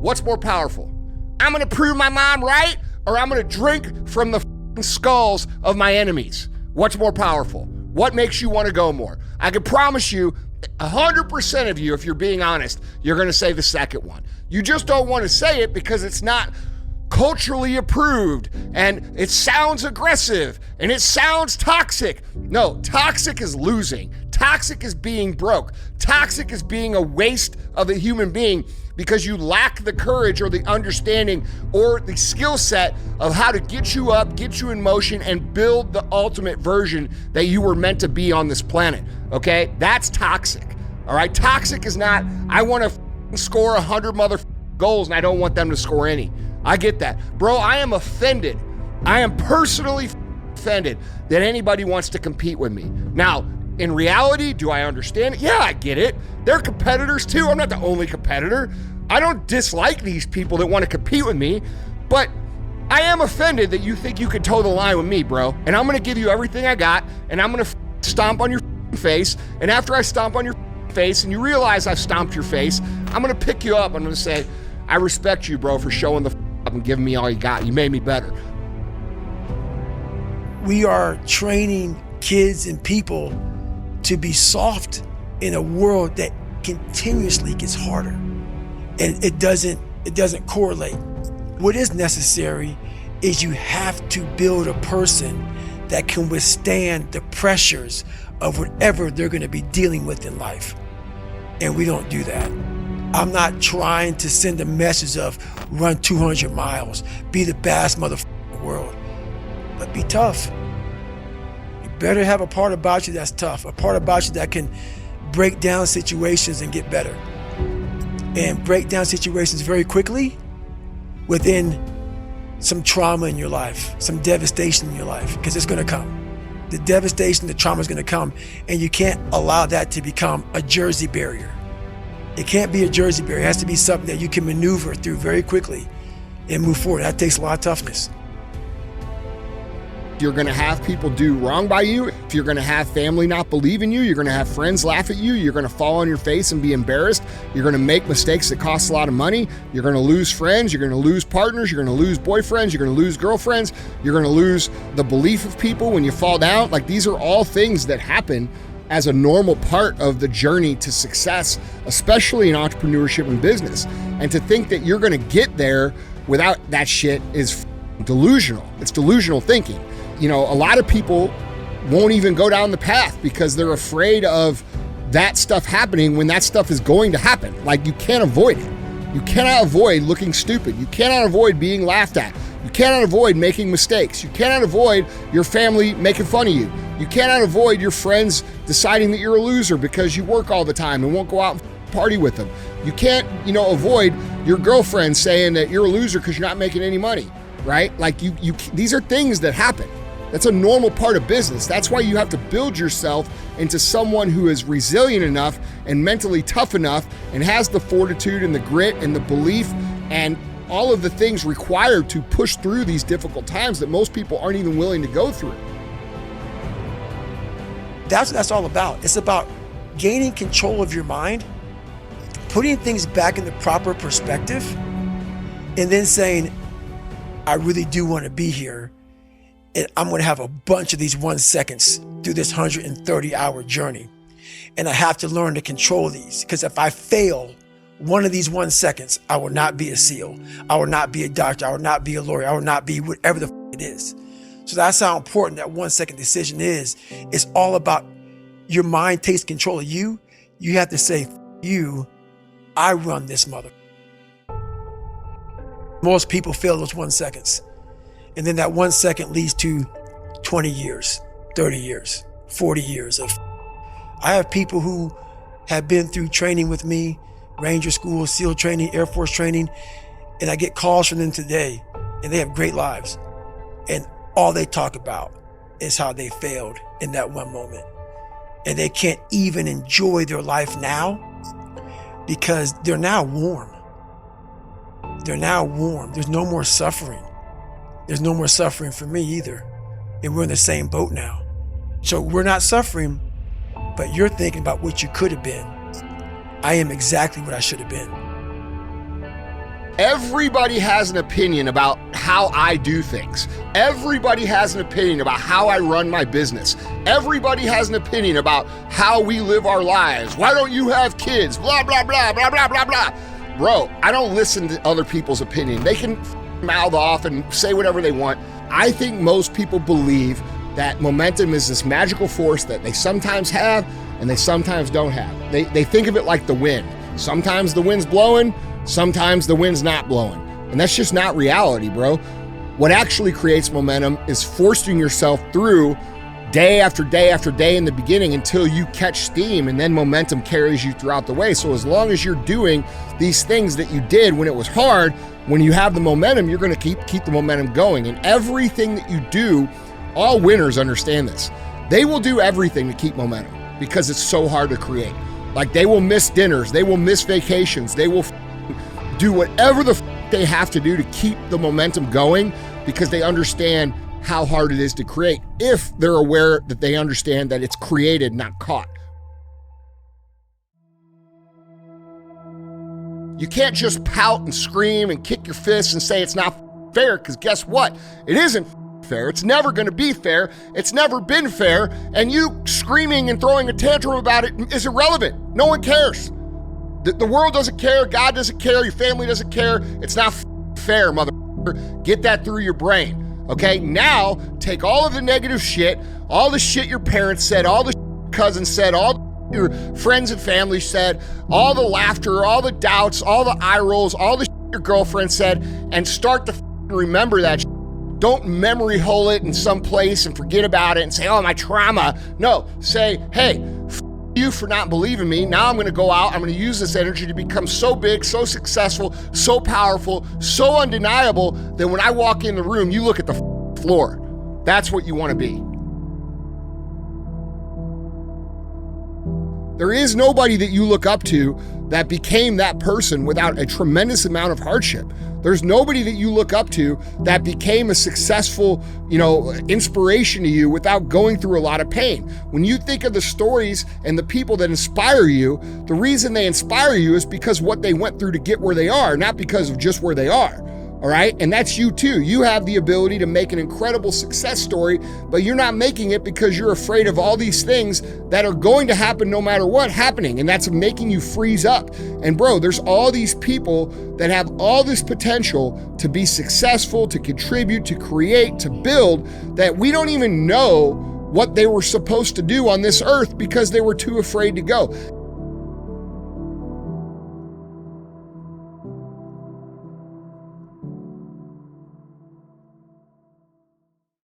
What's more powerful? I'm gonna prove my mom right, or I'm gonna drink from the skulls of my enemies? What's more powerful? What makes you wanna go more? I can promise you, 100% of you, if you're being honest, you're gonna say the second one. You just don't wanna say it because it's not culturally approved, and it sounds aggressive, and it sounds toxic. No, toxic is losing. Toxic is being broke. Toxic is being a waste of a human being because you lack the courage or the understanding or the skill set of how to get you up, get you in motion, and build the ultimate version that you were meant to be on this planet, okay? That's toxic, all right? Toxic is not, I want to score 100 goals and I don't want them to score any. I get that. Bro, I am offended. I am personally offended that anybody wants to compete with me. Now, in reality, do I understand it? Yeah, I get it. They're competitors too. I'm not the only competitor. I don't dislike these people that want to compete with me, but I am offended that you think you could toe the line with me, bro. And I'm going to give you everything I got, and I'm going to stomp on your face. And after I stomp on your face and you realize I've stomped your face, I'm going to pick you up. I'm going to say, I respect you, bro, for showing the up and giving me all you got. You made me better. We are training kids and people to be soft in a world that continuously gets harder, and it doesn't correlate. What is necessary is you have to build a person that can withstand the pressures of whatever they're going to be dealing with in life, and we don't do that. I'm not trying to send a message of run 200 miles, be the baddest motherfucker in the world, but be tough. You better have a part about you that's tough, a part about you that can break down situations and get better. And break down situations very quickly within some trauma in your life, some devastation in your life, because it's gonna come. The devastation, the trauma is gonna come, and you can't allow that to become a Jersey barrier. It can't be a Jersey barrier. It has to be something that you can maneuver through very quickly and move forward. That takes a lot of toughness. You're gonna have people do wrong by you. If you're gonna have family not believe in you, you're gonna have friends laugh at you, you're gonna fall on your face and be embarrassed, you're gonna make mistakes that cost a lot of money, you're gonna lose friends, you're gonna lose partners, you're gonna lose boyfriends, you're gonna lose girlfriends, you're gonna lose the belief of people when you fall down. Like, these are all things that happen as a normal part of the journey to success, especially in entrepreneurship and business. And to think that you're gonna get there without that shit is delusional. It's delusional thinking. You know, a lot of people won't even go down the path because they're afraid of that stuff happening when that stuff is going to happen. Like, you can't avoid it. You cannot avoid looking stupid. You cannot avoid being laughed at. You cannot avoid making mistakes. You cannot avoid your family making fun of you. You cannot avoid your friends deciding that you're a loser because you work all the time and won't go out and party with them. You can't, avoid your girlfriend saying that you're a loser because you're not making any money, right? Like, these are things that happen. That's a normal part of business. That's why you have to build yourself into someone who is resilient enough and mentally tough enough and has the fortitude and the grit and the belief and all of the things required to push through these difficult times that most people aren't even willing to go through. That's what that's all about. It's about gaining control of your mind, putting things back in the proper perspective, and then saying, I really do want to be here. And I'm going to have a bunch of these 1 seconds through this 130-hour journey. And I have to learn to control these, because if I fail one of these 1 seconds, I will not be a SEAL. I will not be a doctor. I will not be a lawyer. I will not be whatever the it is. So that's how important that 1 second decision is. It's all about your mind takes control of you. You have to say, you, I run this mother. Most people fail those 1 seconds. And then that 1 second leads to 20 years, 30 years, 40 years of. I have people who have been through training with me, Ranger School, SEAL training, Air Force training, and I get calls from them today, and they have great lives. And all they talk about is how they failed in that one moment. And they can't even enjoy their life now because they're now warm. They're now warm. There's no more suffering. There's no more suffering for me either. And we're in the same boat now. So we're not suffering, but you're thinking about what you could have been. I am exactly what I should have been. Everybody has an opinion about how I do things. Everybody has an opinion about how I run my business. Everybody has an opinion about how we live our lives. Why don't you have kids? Blah, blah, blah, blah, blah, blah, blah. Bro, I don't listen to other people's opinion. They can mouth off and say whatever they want. I think most people believe that momentum is this magical force that they sometimes have and they sometimes don't have. They think of it like the wind. Sometimes the wind's blowing, sometimes the wind's not blowing. And that's just not reality, bro. What actually creates momentum is forcing yourself through day after day after day in the beginning until you catch steam, and then momentum carries you throughout the way. So as long as you're doing these things that you did when it was hard, when you have the momentum, you're gonna keep the momentum going. And everything that you do, all winners understand this. They will do everything to keep momentum because it's so hard to create. Like they will miss dinners, they will miss vacations, they will do whatever they have to do to keep the momentum going because they understand how hard it is to create if they're aware that they understand that it's created, not caught. You can't just pout and scream and kick your fists and say it's not fair, because guess what? It isn't fair. It's never going to be fair. It's never been fair. And you screaming and throwing a tantrum about it is irrelevant. No one cares. The world doesn't care. God doesn't care. Your family doesn't care. It's not fair, motherfucker. Get that through your brain. Okay, now take all of the negative shit, all the shit your parents said, all the cousins said, all your friends and family said, all the laughter, all the doubts, all the eye rolls, all the your girlfriend said, and start to remember that shit. Don't memory hole it in some place and forget about it and say, oh, my trauma. No, say, hey, you for not believing me. Now I'm going to go out. I'm going to use this energy to become so big, so successful, so powerful, so undeniable that when I walk in the room, you look at the floor. That's what you want to be. There is nobody that you look up to that became that person without a tremendous amount of hardship. There's nobody that you look up to that became a successful, inspiration to you without going through a lot of pain. When you think of the stories and the people that inspire you, the reason they inspire you is because what they went through to get where they are, not because of just where they are. All right. And that's you too. You have the ability to make an incredible success story, but you're not making it because you're afraid of all these things that are going to happen no matter what happening. And that's making you freeze up. And bro, there's all these people that have all this potential to be successful, to contribute, to create, to build, that we don't even know what they were supposed to do on this earth because they were too afraid to go.